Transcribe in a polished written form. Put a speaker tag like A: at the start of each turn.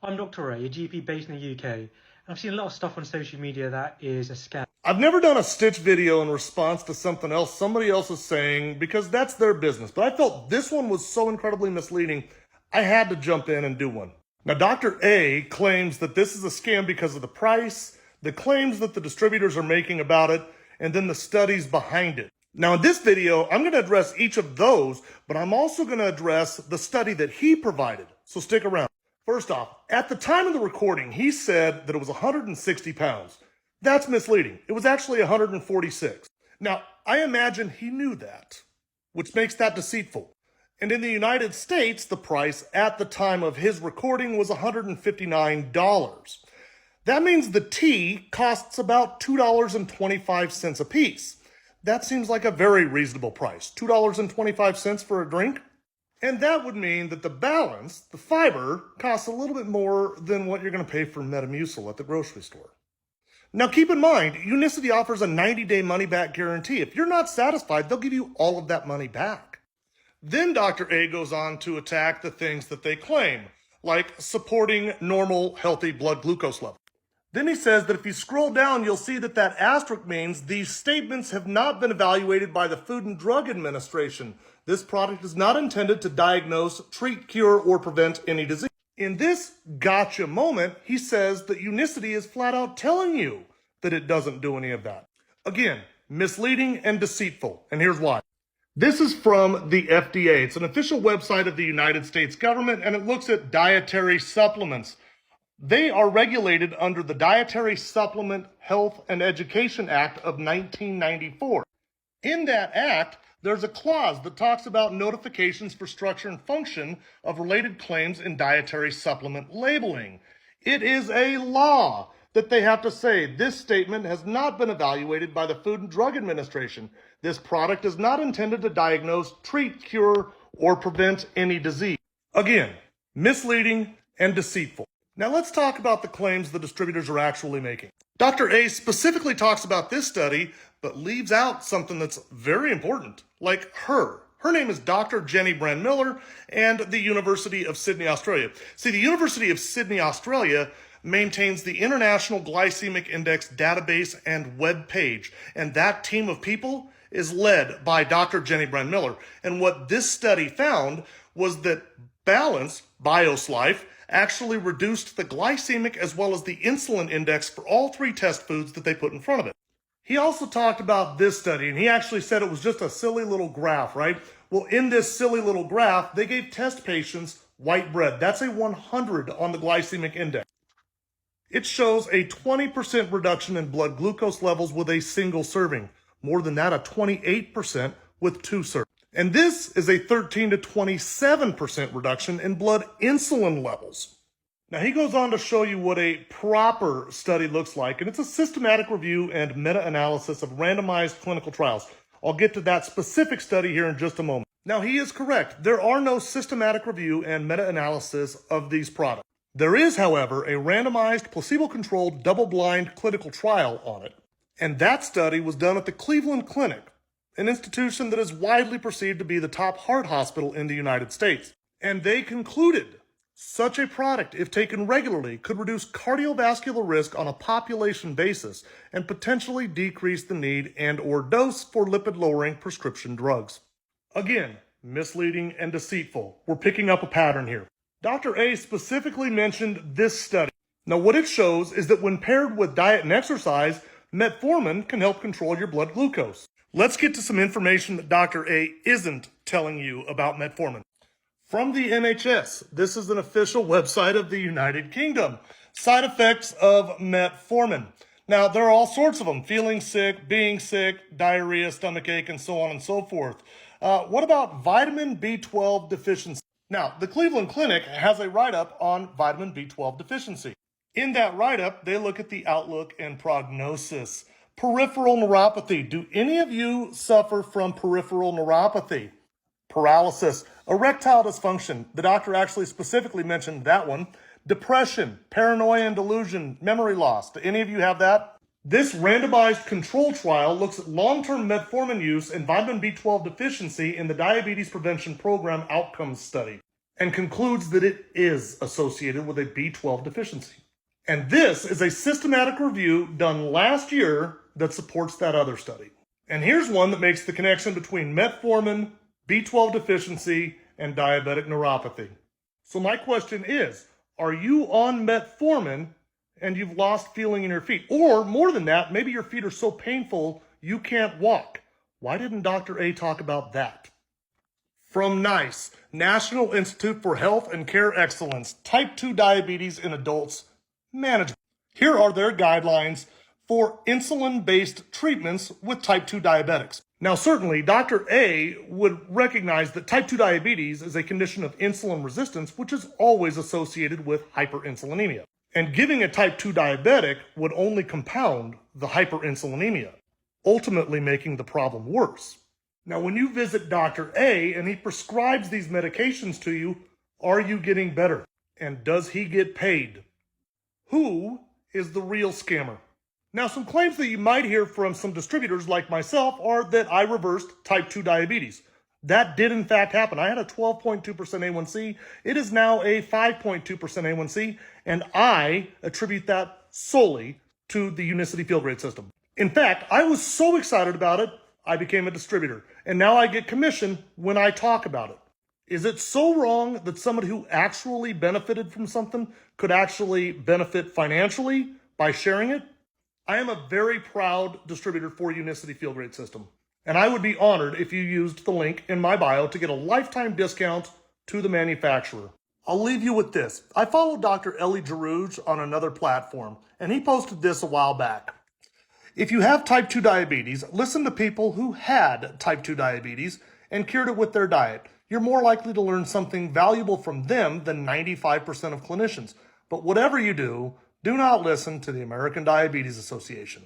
A: I'm Dr. Ray, a GP based in the UK, and I've seen a lot of stuff on social media that is a scam.
B: I've never done a Stitch video in response to something else somebody else is saying because that's their business. But I felt this one was so incredibly misleading, I had to jump in and do one. Now, Dr. A claims that this is a scam because of the price, the claims that the distributors are making about it, and then the studies behind it. Now, in this video, I'm going to address each of those, but I'm also going to address the study that he provided. So stick around. First off, at the time of the recording, he said that it was 160 pounds. That's misleading. It was actually 146. Now, I imagine he knew that, which makes that deceitful. And in the United States, the price at the time of his recording was $159. That means the tea costs about $2.25 a piece. That seems like a very reasonable price. $2.25 for a drink? And that would mean that the balance, the fiber, costs a little bit more than what you're going to pay for Metamucil at the grocery store. Now keep in mind, Unicity offers a 90-day money-back guarantee. If you're not satisfied, they'll give you all of that money back. Then Dr. A goes on to attack the things that they claim, like supporting normal, healthy blood glucose level. Then he says that if you scroll down, you'll see that that asterisk means these statements have not been evaluated by the Food and Drug Administration. This product is not intended to diagnose, treat, cure, or prevent any disease. In this gotcha moment, he says that Unicity is flat out telling you that it doesn't do any of that. Again, misleading and deceitful, and here's why. This is from the FDA. It's an official website of the United States government, and it looks at dietary supplements. They are regulated under the Dietary Supplement Health and Education Act of 1994. In that act, there's a clause that talks about notifications for structure and function of related claims in dietary supplement labeling. It is a law that they have to say this statement has not been evaluated by the Food and Drug Administration. This product is not intended to diagnose, treat, cure, or prevent any disease. Again, misleading and deceitful. Now let's talk about the claims the distributors are actually making. Dr. A specifically talks about this study, but leaves out something that's very important, like her. Her name is Dr. Jenny Brand-Miller and the University of Sydney, Australia. See, the University of Sydney, Australia maintains the International Glycemic Index database and web page, and that team of people is led by Dr. Jenny Brand-Miller. And what this study found was that Balance, BioSlife, actually reduced the glycemic as well as the insulin index for all three test foods that they put in front of it. He also talked about this study, and he actually said it was just a silly little graph, right? Well, in this silly little graph, they gave test patients white bread. That's a 100 on the glycemic index. It shows a 20% reduction in blood glucose levels with a single serving. More than that, a 28% with two servings. And this is a 13 to 27% reduction in blood insulin levels. Now, he goes on to show you what a proper study looks like, and it's a systematic review and meta-analysis of randomized clinical trials. I'll get to that specific study here in just a moment. Now, he is correct. There are no systematic review and meta-analysis of these products. There is, however, a randomized, placebo-controlled, double-blind clinical trial on it. And that study was done at the Cleveland Clinic, an institution that is widely perceived to be the top heart hospital in the United States. And they concluded such a product, if taken regularly, could reduce cardiovascular risk on a population basis and potentially decrease the need and/or dose for lipid-lowering prescription drugs. Again, misleading and deceitful. We're picking up a pattern here. Dr. A specifically mentioned this study. Now, what it shows is that when paired with diet and exercise, metformin can help control your blood glucose. Let's get to some information that Dr. A isn't telling you about metformin. From the NHS, this is an official website of the United Kingdom. Side effects of metformin. Now, there are all sorts of them. Feeling sick, being sick, diarrhea, stomachache, and so on and so forth. What about vitamin B12 deficiency? Now, the Cleveland Clinic has a write-up on vitamin B12 deficiency. In that write-up, they look at the outlook and prognosis. Peripheral neuropathy. Do any of you suffer from peripheral neuropathy? Paralysis, erectile dysfunction. The doctor actually specifically mentioned that one. Depression, paranoia and delusion, memory loss. Do any of you have that? This randomized control trial looks at long-term metformin use and vitamin B12 deficiency in the Diabetes Prevention Program Outcomes Study. and concludes that it is associated with a B12 deficiency. And this is a systematic review done last year that supports that other study. And here's one that makes the connection between metformin, B12 deficiency, and diabetic neuropathy. So my question is, are you on metformin and you've lost feeling in your feet? Or more than that, maybe your feet are so painful you can't walk. Why didn't Dr. A talk about that? From NICE, National Institute for Health and Care Excellence, Type 2 Diabetes in Adults Management. Here are their guidelines for insulin-based treatments with type 2 diabetics. Now, certainly, Dr. A would recognize that type 2 diabetes is a condition of insulin resistance, which is always associated with hyperinsulinemia. And giving a type 2 diabetic would only compound the hyperinsulinemia, ultimately making the problem worse. Now, when you visit Dr. A and he prescribes these medications to you, are you getting better? And does he get paid? Who is the real scammer? Now, some claims that you might hear from some distributors like myself are that I reversed type 2 diabetes. That did in fact happen. I had a 12.2% A1C. It is now a 5.2% A1C, and I attribute that solely to the Unicity field grade system. In fact, I was so excited about it, I became a distributor, and now I get commission when I talk about it. Is it so wrong that somebody who actually benefited from something could actually benefit financially by sharing it? I am a very proud distributor for Unicity field grade system, and I would be honored if you used the link in my bio to get a lifetime discount to the manufacturer. I'll leave you with this. I follow Dr. Ellie Gerouge on another platform, and he posted this a while back. If you have type 2 diabetes, listen to people who had type 2 diabetes and cured it with their diet. You're more likely to learn something valuable from them than 95% of clinicians. But whatever you do, do not listen to the American Diabetes Association.